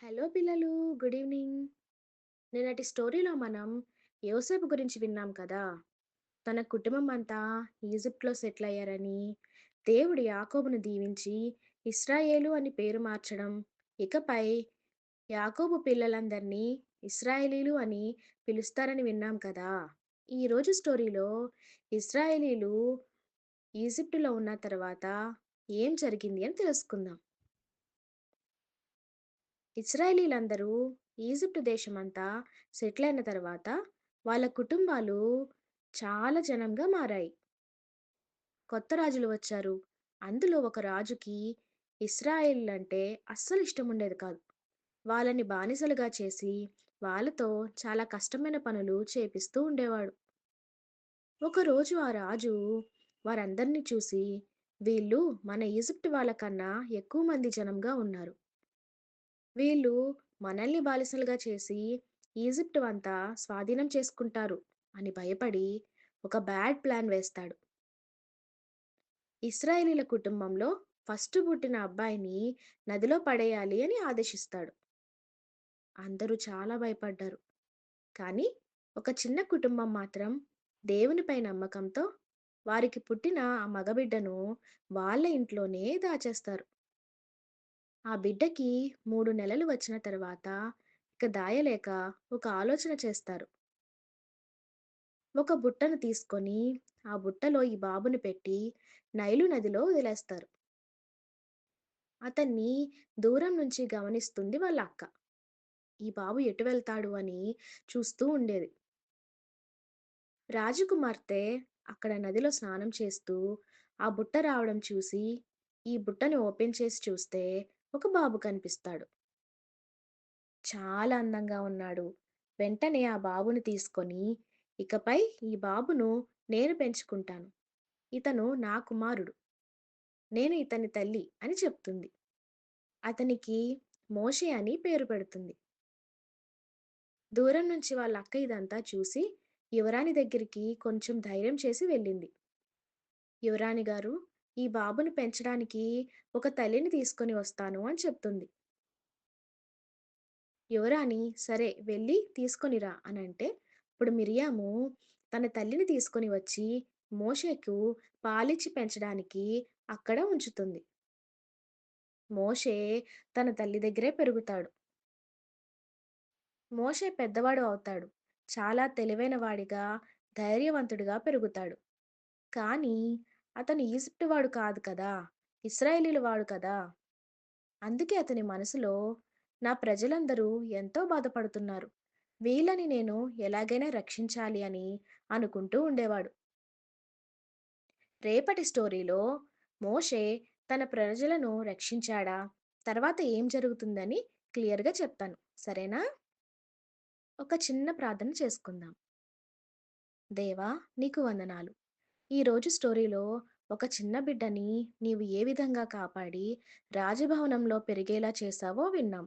Hello పిల్లలు, good evening. నిన్నటి స్టోరీలో మనం యోసేపు గురించి విన్నాం కదా. తన కుటుంబం అంతా ఈజిప్ట్లో సెటిల్ అయ్యారని, దేవుడు యాకోబును దీవించి ఇస్రాయేలు అని పేరు మార్చడం, ఇకపై యాకోబు పిల్లలందరినీ ఇస్రాయేలీలు అని పిలుస్తారని విన్నాం కదా. ఈరోజు స్టోరీలో ఇస్రాయేలీలు ఈజిప్టులో ఉన్న తర్వాత ఏం జరిగింది అని తెలుసుకుందాం. ఇశ్రాయేలీలందరూ ఈజిప్ట్ దేశమంతా సెటిల్ అయిన తర్వాత వాళ్ళ కుటుంబాలు చాలా జనంగా మారాయి. కొత్త రాజులు వచ్చారు. అందులో ఒక రాజుకి ఇశ్రాయేలీలంటే అస్సలు ఇష్టం ఉండేది కాదు. వాళ్ళని బానిసలుగా చేసి వాళ్ళతో చాలా కష్టమైన పనులు చేపిస్తూ ఉండేవాడు. ఒకరోజు ఆ రాజు వారందరినీ చూసి, వీళ్ళు మన ఈజిప్ట్ వాళ్ళకన్నా ఎక్కువ మంది జనంగా ఉన్నారు. వీళ్ళు మనల్ని బానిసలుగా చేసి ఈజిప్ట్ అంతా స్వాధీనం చేసుకుంటారు అని భయపడి ఒక బ్యాడ్ ప్లాన్ వేస్తాడు. ఇస్రాయేలీల కుటుంబంలో ఫస్ట్ పుట్టిన అబ్బాయిని నదిలో పడేయాలి అని ఆదేశిస్తాడు. అందరూ చాలా భయపడ్డారు. కానీ ఒక చిన్న కుటుంబం మాత్రం దేవునిపై నమ్మకంతో వారికి పుట్టిన ఆ మగబిడ్డను వాళ్ళ ఇంట్లోనే దాచేస్తారు. ఆ బిడ్డకి 3 నెలలు వచ్చిన తర్వాత ఇక దాయలేక ఒక ఆలోచన చేస్తారు. ఒక బుట్టను తీసుకొని ఆ బుట్టలో ఈ బాబుని పెట్టి నైలు నదిలో వదిలేస్తారు. అతన్ని దూరం నుంచి గమనిస్తుంది వాళ్ళ అక్క. ఈ బాబు ఎటు వెళ్తాడు అని చూస్తూ ఉండేది. రాజకుమార్తె అక్కడ నదిలో స్నానం చేస్తూ ఆ బుట్ట రావడం చూసి ఈ బుట్టని ఓపెన్ చేసి చూస్తే ఒక బాబు కనిపిస్తాడు. చాలా అందంగా ఉన్నాడు. వెంటనే ఆ బాబుని తీసుకొని, ఇకపై ఈ బాబును నేను పెంచుకుంటాను. ఇతను నా కుమారుడు. నేను ఇతని తల్లి అని చెప్తుంది. అతనికి మోషే అని పేరు పెడుతుంది. దూరం నుంచి వాళ్ళ అక్క ఇదంతా చూసి యువరాణి దగ్గరికి కొంచెం ధైర్యం చేసి వెళ్ళింది. యువరాణి గారు, ఈ బాబుని పెంచడానికి ఒక తల్లిని తీసుకొని వస్తాను అని చెప్తుంది. యువరాణి సరే వెళ్ళి తీసుకొనిరా అనంటే, ఇప్పుడు మిరియాము తన తల్లిని తీసుకొని వచ్చి మోషేకు పాలిచ్చి పెంచడానికి అక్కడ ఉంచుతుంది. మోషే తన తల్లి దగ్గరే పెరుగుతాడు. మోషే పెద్దవాడు అవుతాడు. చాలా తెలివైన వాడిగా, ధైర్యవంతుడిగా పెరుగుతాడు. కానీ అతను ఈజిప్ట్ వాడు కాదు కదా! ఇశ్రాయేలీయుల వాడు కదా! అందుకే అతని మనసులో నా ప్రజలందరూ ఎంతో బాధపడుతున్నారు. వీళ్ళని నేను ఎలాగైనా రక్షించాలి అని అనుకుంటూ ఉండేవాడు. రేపటి స్టోరీలో మోషే తన ప్రజలను రక్షించాడా? తర్వాత ఏం జరుగుతుందని క్లియర్‌గా చెప్తాను. సరేనా? ఒక చిన్న ప్రార్థన చేసుకుందాం. దేవా! నీకు వందనాలు. ఈరోజు స్టోరీలో ఒక చిన్న బిడ్డని నీవు ఏ విధంగా కాపాడి రాజభవనంలో పెరిగేలా చేశావో విన్నాం.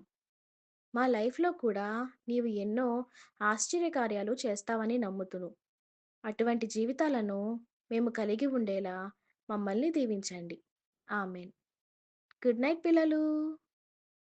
మా లైఫ్‌లో కూడా నీవు ఎన్నో ఆశ్చర్యకార్యాలు చేస్తావని నమ్ముతును. అటువంటి జీవితాలను మేము కలిగి ఉండేలా మమ్మల్ని దీవించండి. ఆమేన్. గుడ్ నైట్ పిల్లలు.